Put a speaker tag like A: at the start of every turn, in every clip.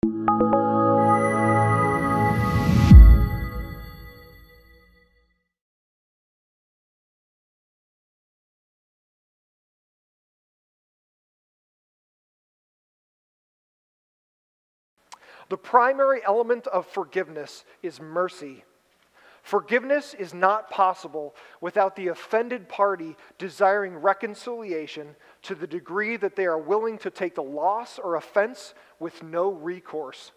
A: The primary element of forgiveness is mercy. Forgiveness is not possible without the offended party desiring reconciliation to the degree that they are willing to take the loss or offense with no recourse.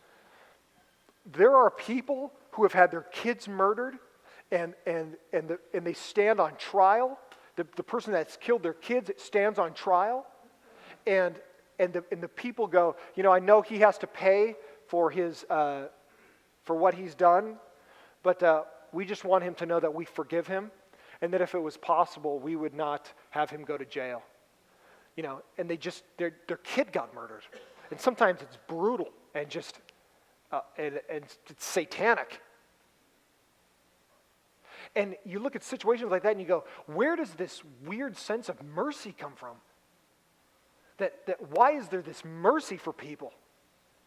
A: There are people who have had their kids murdered and they stand on trial. The person that's killed their kids stands on trial, and the people go, I know he has to pay for what he's done, but we just want him to know that we forgive him, and that if it was possible, we would not have him go to jail. And their kid got murdered, and sometimes it's brutal and just and it's satanic. And you look at situations like that, and you go, where does this weird sense of mercy come from? That why is there this mercy for people?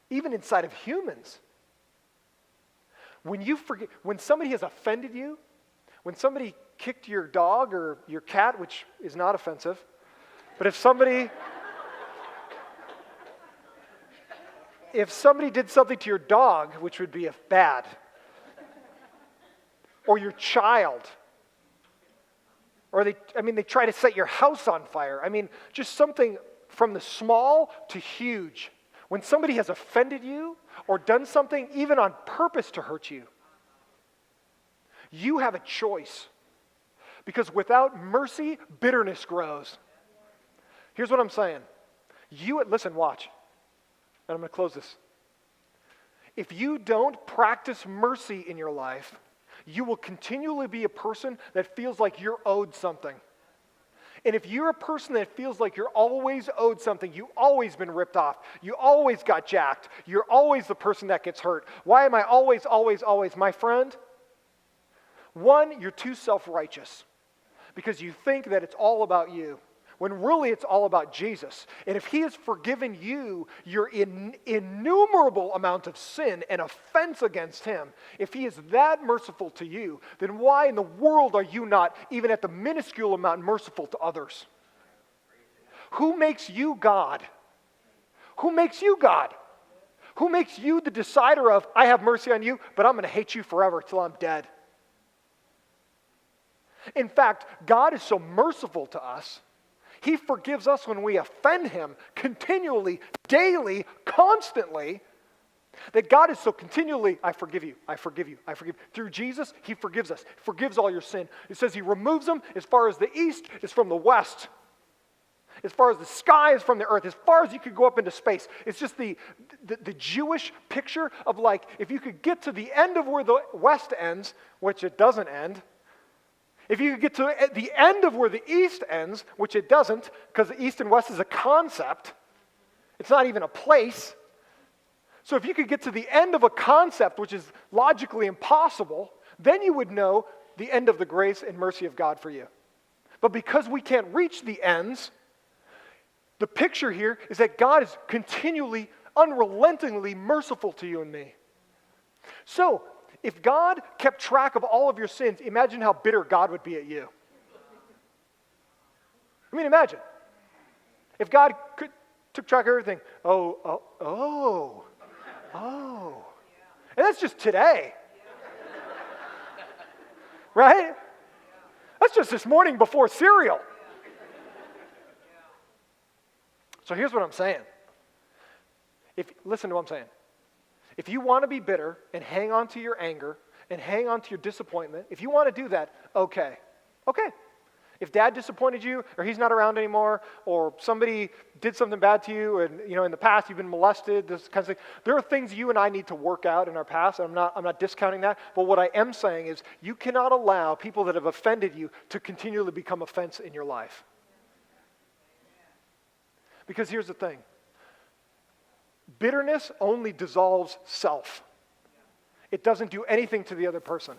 A: Even inside of humans. When somebody has offended you, when somebody kicked your dog or your cat, which is not offensive, but if somebody did something to your dog, which would be bad, or your child, or they try to set your house on fire. Just something from the small to huge. When somebody has offended you or done something even on purpose to hurt you, you have a choice. Because without mercy, bitterness grows. Here's what I'm saying. Listen, watch. And I'm going to close this. If you don't practice mercy in your life, you will continually be a person that feels like you're owed something. And if you're a person that feels like you're always owed something, you've always been ripped off, you always got jacked, you're always the person that gets hurt. Why am I always? My friend, one, you're too self-righteous because you think that it's all about you, when really it's all about Jesus. And if he has forgiven you your innumerable amount of sin and offense against him, if he is that merciful to you, then why in the world are you not even at the minuscule amount merciful to others? Who makes you God? Who makes you God? Who makes you the decider of, I have mercy on you, but I'm going to hate you forever till I'm dead? In fact, God is so merciful to us, he forgives us when we offend him continually, daily, constantly, that God is so continually, I forgive you, I forgive you, I forgive you. Through Jesus, he forgives us, forgives all your sin. It says he removes them as far as the east is from the west, as far as the sky is from the earth, as far as you could go up into space. It's just the Jewish picture of like, if you could get to the end of where the west ends, which it doesn't end, if you could get to the end of where the east ends, which it doesn't, because the east and west is a concept, it's not even a place. So if you could get to the end of a concept, which is logically impossible, then you would know the end of the grace and mercy of God for you. But because we can't reach the ends, the picture here is that God is continually, unrelentingly merciful to you and me. So, if God kept track of all of your sins, imagine how bitter God would be at you. Imagine. If God took track of everything. Oh. And that's just today. Right? That's just this morning before cereal. So here's what I'm saying. Listen to what I'm saying. If you want to be bitter and hang on to your anger and hang on to your disappointment, if you want to do that, okay. If dad disappointed you, or he's not around anymore, or somebody did something bad to you, and in the past you've been molested, this kind of thing, there are things you and I need to work out in our past. I'm not discounting that, but what I am saying is you cannot allow people that have offended you to continually become offense in your life. Because here's the thing. Bitterness only dissolves self. It doesn't do anything to the other person.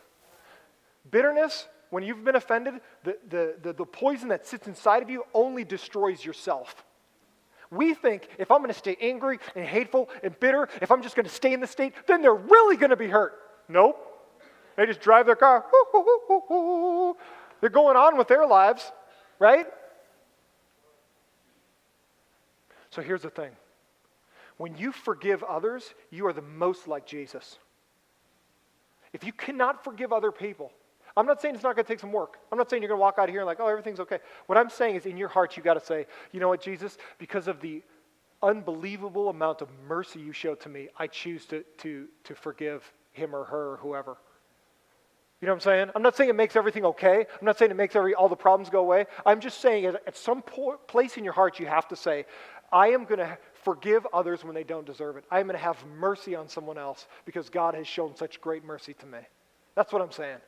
A: Bitterness, when you've been offended, the poison that sits inside of you only destroys yourself. We think if I'm going to stay angry and hateful and bitter, if I'm just going to stay in the state, then they're really going to be hurt. Nope. They just drive their car. They're going on with their lives, right? So here's the thing. When you forgive others, you are the most like Jesus. If you cannot forgive other people, I'm not saying it's not going to take some work. I'm not saying you're going to walk out of here and like, oh, everything's okay. What I'm saying is in your heart, you got to say, you know what, Jesus, because of the unbelievable amount of mercy you showed to me, I choose to forgive him or her or whoever. You know what I'm saying? I'm not saying it makes everything okay. I'm not saying it makes all the problems go away. I'm just saying at some place in your heart, you have to say, I am going to forgive others when they don't deserve it. I am going to have mercy on someone else because God has shown such great mercy to me. That's what I'm saying.